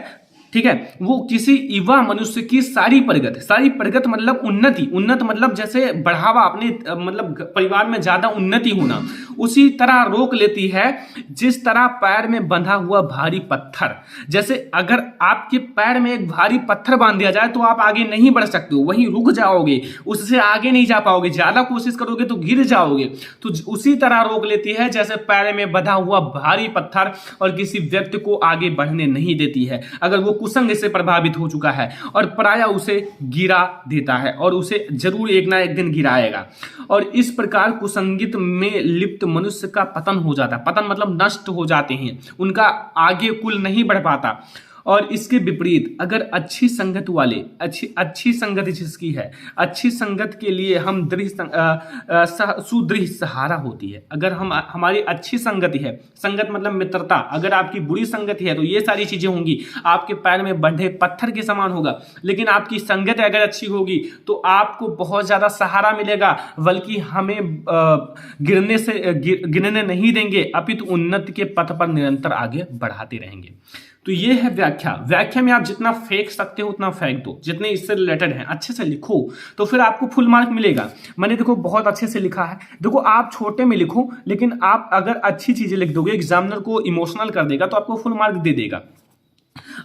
Speaker 1: ठीक है, वो किसी युवा मनुष्य की सारी प्रगति मतलब उन्नति, उन्नत मतलब जैसे बढ़ावा, अपने मतलब परिवार में ज्यादा उन्नति होना, उसी तरह रोक लेती है जिस तरह पैर में बंधा हुआ भारी पत्थर। जैसे अगर आपके पैर में एक भारी पत्थर बांध दिया जाए तो आप आगे नहीं बढ़ सकते हो, वहीं रुक जाओगे, उससे आगे नहीं जा पाओगे, ज्यादा कोशिश करोगे तो गिर जाओगे। तो उसी तरह रोक लेती है जैसे पैर में बंधा हुआ भारी पत्थर, और किसी व्यक्ति को आगे बढ़ने नहीं देती है अगर वो कुसंग से प्रभावित हो चुका है, और प्रायः उसे गिरा देता है, और उसे जरूर एक ना एक दिन गिराएगा। और इस प्रकार कुसंगित में लिप्त मनुष्य का पतन हो जाता है। पतन मतलब नष्ट हो जाते हैं, उनका आगे कुल नहीं बढ़ पाता। और इसके विपरीत अगर अच्छी संगत वाले, अच्छी संगत जिसकी है, अच्छी संगत के लिए हम सुदृढ़ सहारा होती है। अगर हमारी अच्छी संगति है, संगत मतलब मित्रता, अगर आपकी बुरी संगति है तो ये सारी चीजें होंगी, आपके पैर में बंधे पत्थर के समान होगा। लेकिन आपकी संगत अगर अच्छी होगी तो आपको बहुत ज्यादा सहारा मिलेगा, बल्कि हमें गिरने नहीं देंगे, अपितु उन्नति के पथ पर निरंतर आगे बढ़ाते रहेंगे। तो तो ये है व्याख्या। व्याख्या में आप जितना फेंक सकते हो उतना फेंक दो, जितने इससे रिलेटेड हैं अच्छे से लिखो तो फिर आपको फुल मार्क मिलेगा। मैंने देखो बहुत अच्छे से लिखा है। देखो आप छोटे में लिखो, लेकिन आप अगर अच्छी चीजें लिख दोगे, एग्जामिनर को इमोशनल कर देगा तो आपको फुल मार्क दे देगा।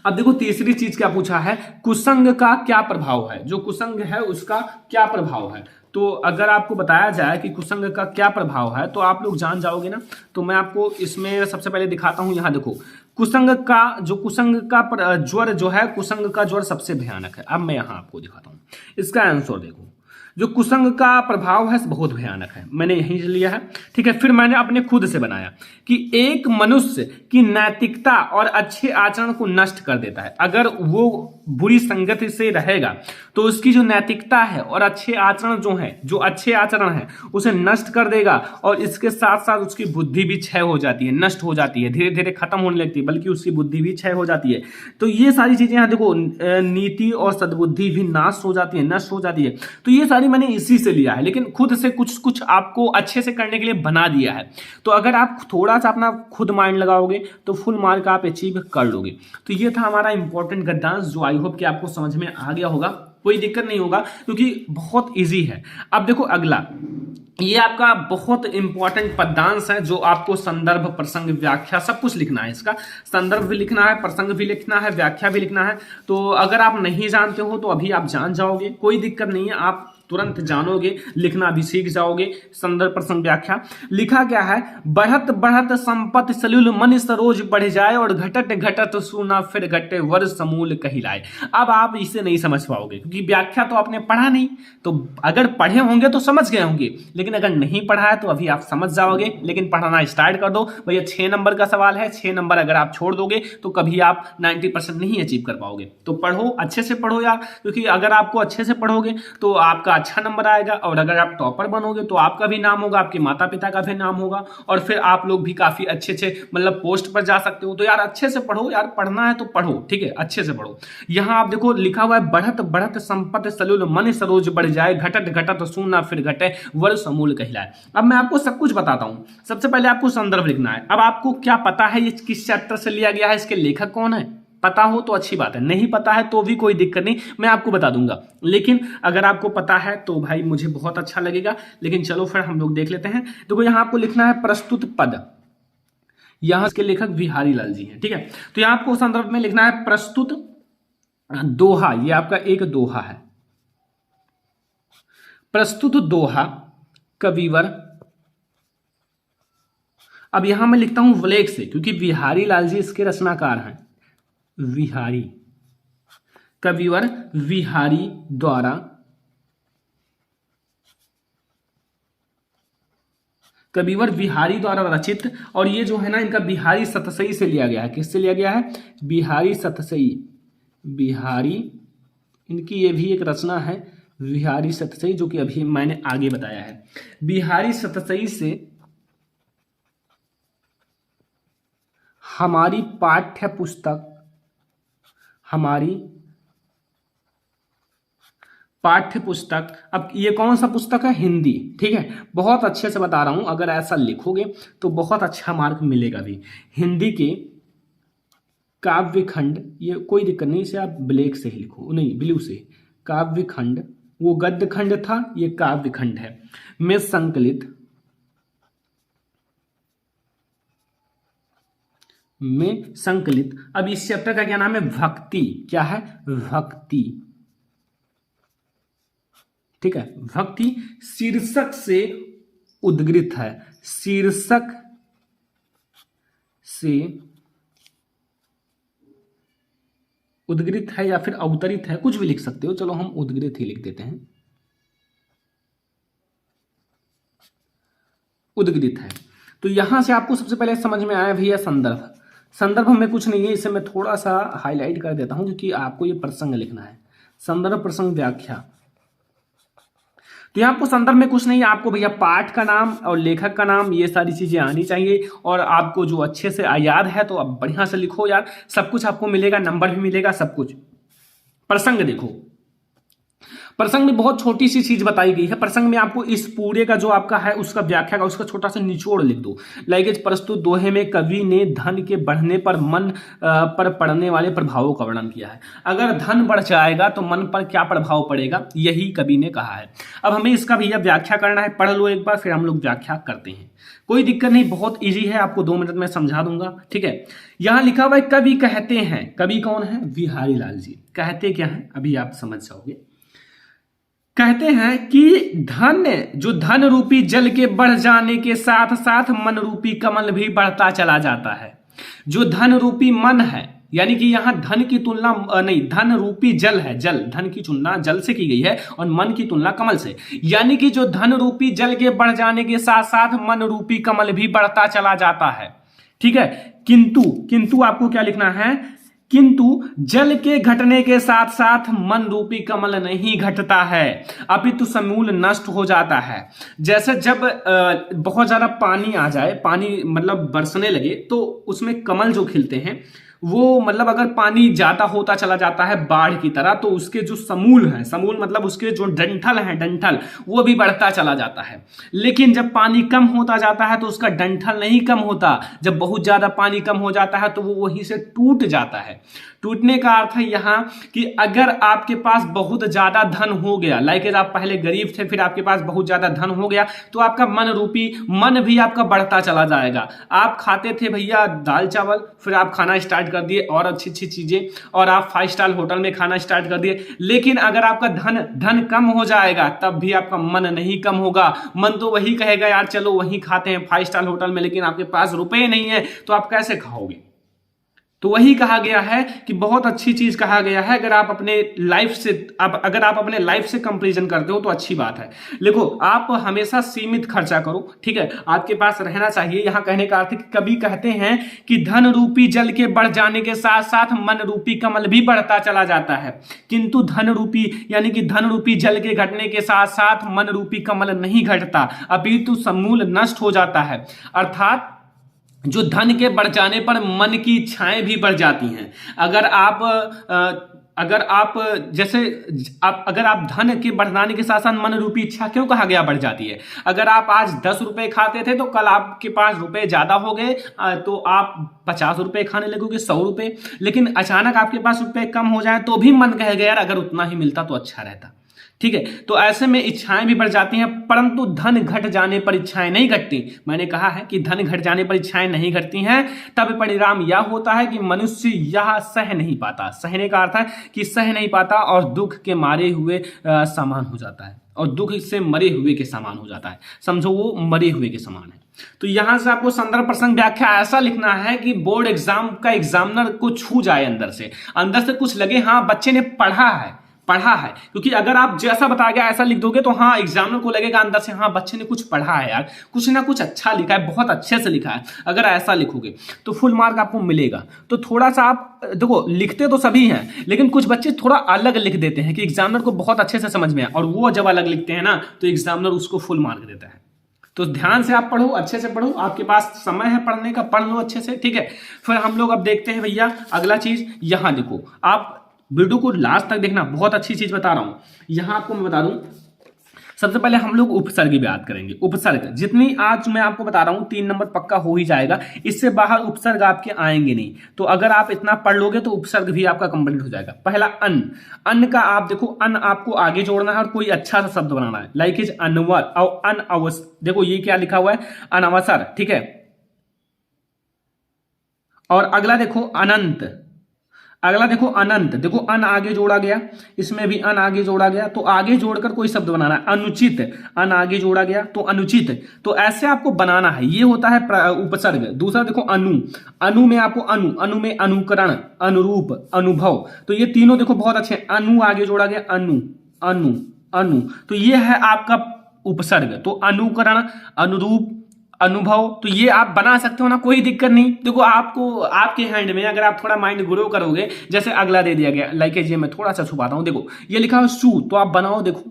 Speaker 1: अब देखो तीसरी चीज क्या पूछा है, कुसंग का क्या प्रभाव है। जो कुसंग है उसका क्या प्रभाव है। तो अगर आपको बताया जाए कि कुसंग का क्या प्रभाव है तो आप लोग जान जाओगे ना। तो मैं आपको इसमें सबसे पहले दिखाता हूं। यहां देखो कुसंग का ज्वर जो है, कुसंग का ज्वर सबसे भयानक है। अब मैं यहां आपको दिखाता हूं इसका आंसर। देखो जो कुसंग का प्रभाव है बहुत भयानक है, मैंने यहीं से लिया है। ठीक है, फिर मैंने अपने खुद से बनाया कि एक मनुष्य की नैतिकता और अच्छे आचरण को नष्ट कर देता है। अगर वो बुरी संगति से रहेगा तो उसकी जो नैतिकता है और अच्छे आचरण जो अच्छे आचरण है उसे नष्ट कर देगा, और इसके साथ साथ उसकी बुद्धि भी क्षय हो जाती है, नष्ट हो जाती है, धीरे धीरे खत्म होने लगती है, बल्कि उसकी बुद्धि भी क्षय हो जाती है। तो ये सारी चीजें यहाँ देखो, नीति और सद्बुद्धि भी नाश हो जाती है, नष्ट हो जाती है। तो ये सारी मैंने इसी से लिया है, लेकिन खुद से कुछ कुछ आपको अच्छे से करने के लिए बना दिया है। तो अगर आप थोड़ा सा अपना खुद माइंड लगाओगे तो फुल मार्क आप अचीव कर लोगे। तो ये था हमारा इंपॉर्टेंट गद्यांश, जो आई होप कि आपको समझ में आ गया होगा, कोई दिक्कत नहीं होगा क्योंकि बहुत इजी है। अब देखो अगला, ये आपका बहुत इंपॉर्टेंट पद्यांश है, जो आपको संदर्भ, प्रसंग, व्याख्या सब कुछ लिखना है। इसका संदर्भ भी लिखना है, प्रसंग भी लिखना है, व्याख्या भी लिखना है। तो अगर आप नहीं जानते हो तो अभी आप जान जाओगे, कोई दिक्कत नहीं है, आप तुरंत जानोगे, लिखना भी सीख जाओगे। संदर्भ, प्रसंग, व्याख्या लिखा क्या है, बढ़त बढ़त संपत्ति सलिल मन सरोज बढ़ जाए, और घटत घटत सुना फिर घटे वर समूल कहिलाए। अब आप इसे नहीं समझ पाओगे क्योंकि व्याख्या तो आपने पढ़ा नहीं। तो अगर पढ़े होंगे तो समझ गए होंगे, लेकिन अगर नहीं पढ़ा है तो अभी आप समझ जाओगे। लेकिन पढ़ना स्टार्ट कर दो भैया, 6 नंबर का सवाल है, 6 नंबर अगर आप छोड़ दोगे तो कभी आप 90% नहीं अचीव कर पाओगे। तो पढ़ो, अच्छे से पढ़ो यार, क्योंकि अगर आपको अच्छे से पढ़ोगे तो आपका अच्छा नंबर आएगा, और अगर आप टॉपर बनोगे तो आपका भी नाम होगा, आपके माता पिता का भी नाम होगा, और फिर आप लोग भी काफी अच्छे मतलब पोस्ट पर जा सकते हो। तो यार अच्छे से पढ़ो यार, पढ़ना है तो पढ़ो, ठीक है, अच्छे से पढ़ो। यहां आप देखो लिखा हुआ है, बढ़त बढ़त संपत्ति सलिल मन सरोज बढ़ जाए, घटत घटत सुना फिर घटे वर समूल कहिलाए। अब मैं आपको सब कुछ बताता हूं। सबसे पहले आपको संदर्भ लिखना है। अब आपको क्या पता है ये किस चैप्टर से लिया गया है, इसके लेखक कौन है, पता हो तो अच्छी बात है, नहीं पता है तो भी कोई दिक्कत नहीं, मैं आपको बता दूंगा। लेकिन अगर आपको पता है तो भाई मुझे बहुत अच्छा लगेगा। लेकिन चलो फिर हम लोग देख लेते हैं। देखो यहां आपको लिखना है प्रस्तुत पद, यहां इसके लेखक बिहारी लाल जी हैं, ठीक है। तो यहां आपको संदर्भ में लिखना है प्रस्तुत दोहा, ये आपका एक दोहा है, प्रस्तुत दोहा कविवर। अब यहां मैं लिखता हूं ब्लैक से क्योंकि बिहारी लाल जी इसके रचनाकार हैं। विहारी कविवर विहारी द्वारा कविवर बिहारी द्वारा रचित। और ये जो है ना, इनका बिहारी सतसई से लिया गया है। किससे लिया गया है, बिहारी सतसई। बिहारी, इनकी ये भी एक रचना है बिहारी सतसई, जो कि अभी मैंने आगे बताया है। बिहारी सतसई से हमारी पाठ्य पुस्तक, हमारी पाठ्य पुस्तक। अब ये कौन सा पुस्तक है, हिंदी, ठीक है। बहुत अच्छे से बता रहा हूं, अगर ऐसा लिखोगे तो बहुत अच्छा मार्क मिलेगा भी। हिंदी के काव्य खंड, ये कोई दिक्कत नहीं, इसे आप ब्लैक से ही लिखो, नहीं ब्लू से। काव्य खंड, वो गद्य खंड था, ये काव्य खंड है, में संकलित, में संकलित। अब इस चैप्टर का क्या नाम है, भक्ति। क्या है, भक्ति, ठीक है, भक्ति शीर्षक से उद्गृत है, शीर्षक से उद्गृत है या फिर अवतरित है, कुछ भी लिख सकते हो। चलो हम उद्गृत ही लिख देते हैं, उद्गृत है। तो यहां से आपको सबसे पहले समझ में आया भैया संदर्भ। संदर्भ में कुछ नहीं है, इसे मैं थोड़ा सा हाईलाइट कर देता हूं क्योंकि आपको ये प्रसंग लिखना है। संदर्भ, प्रसंग, व्याख्या। तो यहाँ आपको संदर्भ में कुछ नहीं है, आपको भैया पाठ का नाम और लेखक का नाम, ये सारी चीजें आनी चाहिए। और आपको जो अच्छे से याद है तो अब बढ़िया से लिखो यार, सब कुछ आपको मिलेगा, नंबर भी मिलेगा, सब कुछ। प्रसंग देखो, प्रसंग में बहुत छोटी सी चीज बताई गई है। प्रसंग में आपको इस पूरे का जो आपका है उसका व्याख्या का उसका छोटा सा निचोड़ लिख दो। लाइक प्रस्तुत दोहे में कवि ने धन के बढ़ने पर मन पर पड़ने वाले प्रभावों का वर्णन किया है। अगर धन बढ़ जाएगा तो मन पर क्या प्रभाव पड़ेगा, यही कवि ने कहा है। अब हमें इसका भैया व्याख्या करना है, पढ़ लो एक बार, फिर हम लोग व्याख्या करते हैं। कोई दिक्कत नहीं, बहुत इजी है, आपको 2 मिनट में समझा दूंगा, ठीक है। यहां लिखा हुआ है कवि कहते हैं, कवि कौन है, बिहारी लाल जी। कहते क्या है अभी आप समझ जाओगे। कहते हैं कि धन रूपी जल के बढ़ जाने के साथ साथ मन रूपी कमल भी बढ़ता चला जाता है। जो धन रूपी मन है, यानी कि यहां धन की तुलना नहीं, धन रूपी जल है, जल, धन की तुलना जल से की गई है और मन की तुलना कमल से। यानी कि जो धन रूपी जल के बढ़ जाने के साथ साथ मन रूपी कमल भी बढ़ता चला जाता है, ठीक है। किंतु आपको क्या लिखना है, किंतु जल के घटने के साथ साथ मन रूपी कमल नहीं घटता है, अपितु समूल नष्ट हो जाता है। जैसे जब बहुत ज्यादा पानी आ जाए, पानी मतलब बरसने लगे, तो उसमें कमल जो खिलते हैं वो मतलब अगर पानी ज्यादा होता चला जाता है बाढ़ की तरह, तो उसके जो समूल है, समूल मतलब उसके जो डंठल है, डंठल वो भी बढ़ता चला जाता है। लेकिन जब पानी कम होता जाता है तो उसका डंठल नहीं कम होता। जब बहुत ज्यादा पानी कम हो जाता है तो वो वहीं से टूट जाता है। टूटने का अर्थ है यहाँ कि अगर आपके पास बहुत ज्यादा धन हो गया, लाइक आप पहले गरीब थे, फिर आपके पास बहुत ज्यादा धन हो गया, तो आपका मन भी आपका बढ़ता चला जाएगा। आप खाते थे भैया दाल चावल, फिर आप खाना स्टार्ट कर दिए और अच्छी अच्छी चीजें, और आप 5 स्टार होटल में खाना स्टार्ट कर दिए। लेकिन अगर आपका धन कम हो जाएगा तब भी आपका मन नहीं कम होगा। मन तो वही कहेगा यार चलो वही खाते हैं 5 स्टार होटल में, लेकिन आपके पास रुपए नहीं है तो आप कैसे खाओगे। तो वही कहा गया है कि बहुत अच्छी चीज कहा गया है। अगर आप अपने लाइफ से कंपैरिजन करते हो तो अच्छी बात है। देखो आप हमेशा सीमित खर्चा करो, ठीक है, आपके पास रहना चाहिए। यहां कहने का अर्थ है कि कभी कहते हैं कि धन रूपी जल के बढ़ जाने के साथ साथ मन रूपी कमल भी बढ़ता चला जाता है, किंतु धन रूपी यानी कि धन रूपी जल के घटने के साथ साथ मन रूपी कमल नहीं घटता, अपितु समूल नष्ट हो जाता है। अर्थात जो धन के बढ़ जाने पर मन की इच्छाएं भी बढ़ जाती हैं। अगर आप धन के बढ़ जाने के साथ साथ मन रूपी इच्छा क्यों कहा गया बढ़ जाती है। अगर आप आज 10 रुपए खाते थे तो कल आपके पास रुपए ज्यादा हो गए तो आप 50 रुपए खाने लगोगे, 100 रुपए। लेकिन अचानक आपके पास रुपए कम हो जाए तो भी मन कहेगा यार अगर उतना ही मिलता तो अच्छा रहता, ठीक है। तो ऐसे में इच्छाएं भी बढ़ जाती हैं, परंतु धन घट जाने पर इच्छाएं नहीं घटती। मैंने कहा है कि धन घट जाने पर इच्छाएं नहीं घटती हैं। तब परिणाम यह होता है कि मनुष्य यह सह नहीं पाता। सहने का अर्थ है कि सह नहीं पाता और दुख के मारे हुए समान हो जाता है, और दुख से मरे हुए के समान हो जाता है। समझो वो मरे हुए के समान है। तो यहां से आपको संदर्भ प्रसंग व्याख्या ऐसा लिखना है कि बोर्ड एग्जाम का एग्जामिनर को छू जाए, अंदर से कुछ लगे हाँ बच्चे ने पढ़ा है। क्योंकि अगर आप जैसा बताया गया ऐसा लिख दोगे तो हाँ एग्जामिनर को लगेगा अंदर से हाँ बच्चे ने कुछ पढ़ा है यार, कुछ ना कुछ अच्छा लिखा है, बहुत अच्छे से लिखा है। अगर ऐसा लिखोगे तो फुल मार्क आपको मिलेगा। तो थोड़ा सा आप देखो, लिखते तो सभी हैं लेकिन कुछ बच्चे थोड़ा अलग लिख देते हैं कि एग्जामिनर को बहुत अच्छे से समझ में आए, और वो जब अलग लिखते हैं ना तो एग्जामिनर उसको फुल मार्क देता है। तो ध्यान से आप पढ़ो, अच्छे से पढ़ो, आपके पास समय है पढ़ने का, पढ़ लो अच्छे से, ठीक है। फिर हम लोग अब देखते हैं भैया अगला चीज। यहां देखो, आप वीडियो को लास्ट तक देखना, बहुत अच्छी चीज बता रहा हूं। यहां आपको मैं बता दूं, सबसे पहले हम लोग उपसर्ग की बात करेंगे। उपसर्ग जितनी आज मैं आपको बता रहा हूं 3 नंबर पक्का हो ही जाएगा, इससे बाहर उपसर्ग आपके आएंगे नहीं। तो अगर आप इतना पढ़ लोगे तो उपसर्ग भी आपका कंप्लीट हो जाएगा। पहला अन्न का आप देखो, अन्न आपको आगे जोड़ना है और कोई अच्छा सा शब्द बनाना है, लाइक इज अनवर और अनअवसर। देखो ये क्या लिखा हुआ है, अनअवसर, ठीक है। और अगला देखो अनंत, अगला देखो अनंत, देखो अन आगे जोड़ा गया, इसमें भी अन आगे जोड़ा गया, तो आगे जोड़कर कोई शब्द बनाना है। अनुचित, अन आगे जोड़ा गया तो अनुचित, तो ऐसे आपको बनाना है। ये होता है उपसर्ग। दूसरा देखो अनु में आपको अनु में अनुकरण, अनुरूप, अनुभव, तो ये तीनों देखो बहुत अच्छे। अनु आगे जोड़ा गया, अनु, तो ये है आपका उपसर्ग। तो अनुकरण, अनुरूप, अनुभव, तो ये आप बना सकते हो ना, कोई दिक्कत नहीं। देखो आपको आपके हैंड में, अगर आप थोड़ा माइंड ग्रो करोगे। जैसे अगला दे दिया गया, लाइक ये मैं थोड़ा सा छुपाता हूं, देखो ये लिखा है सू, तो आप बनाओ, देखो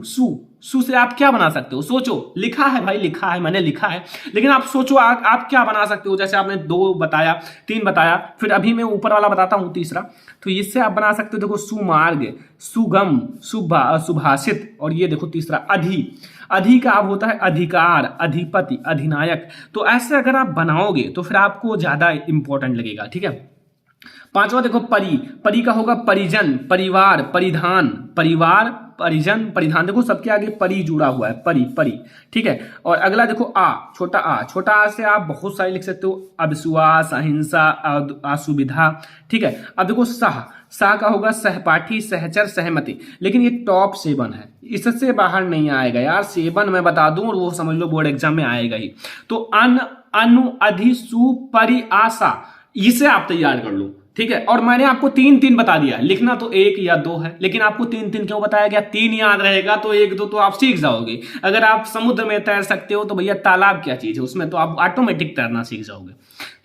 Speaker 1: सू, सू से आप क्या बना सकते हो? सोचो, लिखा है भाई, लिखा है, मैंने लिखा है, लेकिन आप सोचो आप क्या बना सकते हो? जैसे आपने 2 बताया, 3 बताया, फिर अभी मैं ऊपर वाला बताता हूं तीसरा। तो इससे आप बना सकते हो, देखो सुमार्ग, सुगम, सुभाषित, और ये देखो तीसरा अधि। अधि का अब होता है अधिकार, अधिपति, अधिनायक। तो ऐसे अगर आप बनाओगे तो फिर आपको ज्यादा इंपॉर्टेंट लगेगा, ठीक है। पांचवा देखो परि, परि का होगा परिजन, परिवार, परिधान, परिवार, परिजन, परिधान। देखो सबके आगे परि जुड़ा हुआ है, परि, परि, ठीक है। और अगला देखो आ, छोटा आ, छोटा आ से आप बहुत सारे लिख सकते हो, अविश्वास, अहिंसा, असुविधा, ठीक है। अब देखो सह, सा का होगा सहपाठी, सहचर, सहमति, लेकिन ये टॉप 7 है, इससे बाहर नहीं आएगा यार। 7 मैं बता दूं और वो समझ लो बोर्ड एग्जाम में आएगा ही। तो अन, अनु, अधि, सु, परि, आशा, इसे आप तैयार कर लो, ठीक है। और मैंने आपको 3 बता दिया, लिखना तो 1 या 2 है, लेकिन आपको 3 क्यों बताया गया? 3 याद रहेगा तो 1-2 तो आप सीख जाओगे। अगर आप समुद्र में तैर सकते हो तो भैया तालाब क्या चीज है, उसमें तो आप ऑटोमेटिक तैरना सीख जाओगे।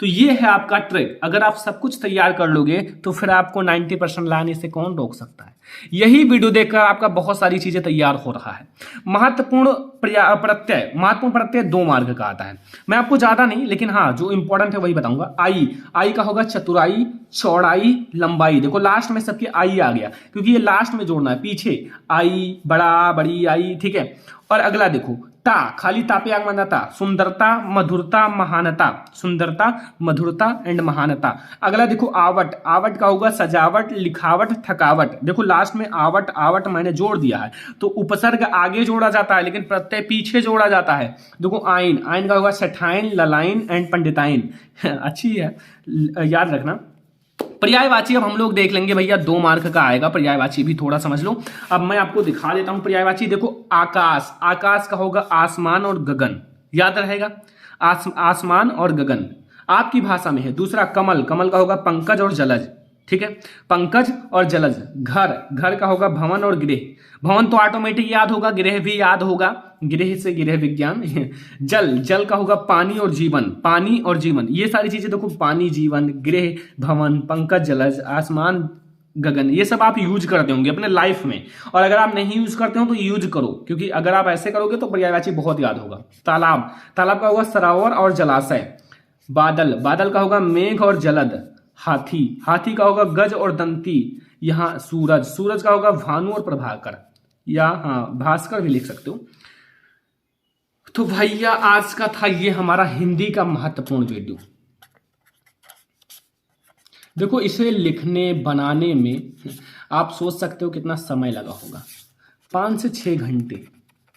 Speaker 1: तो ये है आपका ट्रिक। अगर आप सब कुछ तैयार कर लोगे तो फिर आपको 90% लाने से कौन रोक सकता है? यही वीडियो देखकर आपका बहुत सारी चीजें तैयार हो रहा है। महत्वपूर्ण प्रत्यय, महत्वपूर्ण प्रत्यय 2 मार्क का आता है। मैं आपको ज्यादा नहीं, लेकिन हाँ जो इंपॉर्टेंट है वही बताऊंगा। आई, आई का होगा चतुराई, चौड़ाई, लंबाई। देखो लास्ट में सबके आई आ गया, क्योंकि ये लास्ट में जोड़ना है, पीछे आई, बड़ा, बड़ी आई, ठीक है। और अगला देखो ता, खाली तापे आगमन ता, सुंदरता, मधुरता, महानता, सुंदरता, मधुरता एंड महानता। अगला देखो आवट, आवट का होगा सजावट, लिखावट, थकावट। देखो लास्ट में आवट, आवट मैंने जोड़ दिया है, तो उपसर्ग आगे जोड़ा जाता है लेकिन प्रत्यय पीछे जोड़ा जाता है। देखो आइन, आइन का होगा सेठाइन, ललाइन एंड पंडिताइन। अच्छी है, याद रखना। पर्यायवाची अब हम लोग देख लेंगे भैया, 2 मार्क का आएगा, पर्यायवाची भी थोड़ा समझ लो। अब मैं आपको दिखा देता हूं पर्यायवाची। देखो आकाश, आकाश का होगा आसमान और गगन, याद रहेगा, आसमान और गगन आपकी भाषा में है। दूसरा कमल, कमल का होगा पंकज और जलज, ठीक है, पंकज और जलज। घर, घर का होगा भवन और गृह, भवन तो ऑटोमेटिक याद होगा, गृह भी याद होगा, गृह से गृह विज्ञान। जल, जल का होगा पानी और जीवन, पानी और जीवन। ये सारी चीजें देखो, पानी, जीवन, गृह, भवन, पंकज, जलज, आसमान, गगन, ये सब आप यूज करते होंगे अपने लाइफ में। और अगर आप नहीं यूज करते हो तो यूज करो, क्योंकि अगर आप ऐसे करोगे तो पर्यायवाची बहुत याद होगा। तालाब, तालाब का होगा सरोवर और जलाशय। बादल, बादल का होगा मेघ और जलद। हाथी, हाथी का होगा गज और दंती। यहां सूरज, सूरज का होगा भानु और प्रभाकर, या हाँ भास्कर भी लिख सकते हो। तो भैया आज का था ये हमारा हिंदी का महत्वपूर्ण वीडियो। देखो इसे लिखने बनाने में आप सोच सकते हो कितना समय लगा होगा, 5 से 6 घंटे,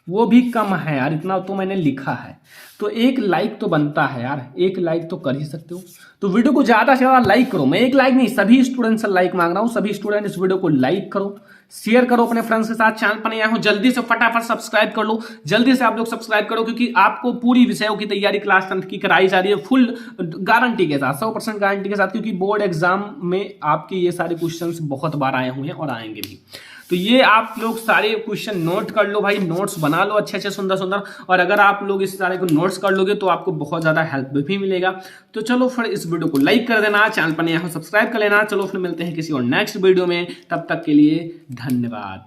Speaker 1: वो भी कम है यार, इतना तो मैंने लिखा है। तो 1 लाइक तो बनता है यार, 1 लाइक तो कर ही सकते हो। तो वीडियो को ज्यादा से ज्यादा लाइक करो, मैं 1 लाइक नहीं सभी स्टूडेंट से लाइक मांग रहा हूं। सभी स्टूडेंट इस वीडियो को लाइक करो, शेयर करो अपने फ्रेंड्स के साथ। चैनल पर नए आए हो जल्दी से फटाफट सब्सक्राइब कर लो, जल्दी से आप लोग सब्सक्राइब करो, क्योंकि आपको पूरी विषयों की तैयारी क्लास 10th की कराई जा रही है फुल गारंटी के साथ, 100% गारंटी के साथ, क्योंकि बोर्ड एग्जाम में आपके ये सारे क्वेश्चंस बहुत बार आए हुए हैं और आएंगे भी। तो ये आप लोग सारे क्वेश्चन नोट कर लो भाई, नोट्स बना लो अच्छे अच्छे सुंदर सुंदर। और अगर आप लोग इस सारे को नोट्स कर लोगे तो आपको बहुत ज्यादा हेल्प भी मिलेगा। तो चलो फिर इस वीडियो को लाइक कर देना, चैनल पर नया हो सब्सक्राइब कर लेना। चलो फिर मिलते हैं किसी और नेक्स्ट वीडियो में, तब तक के लिए धन्यवाद।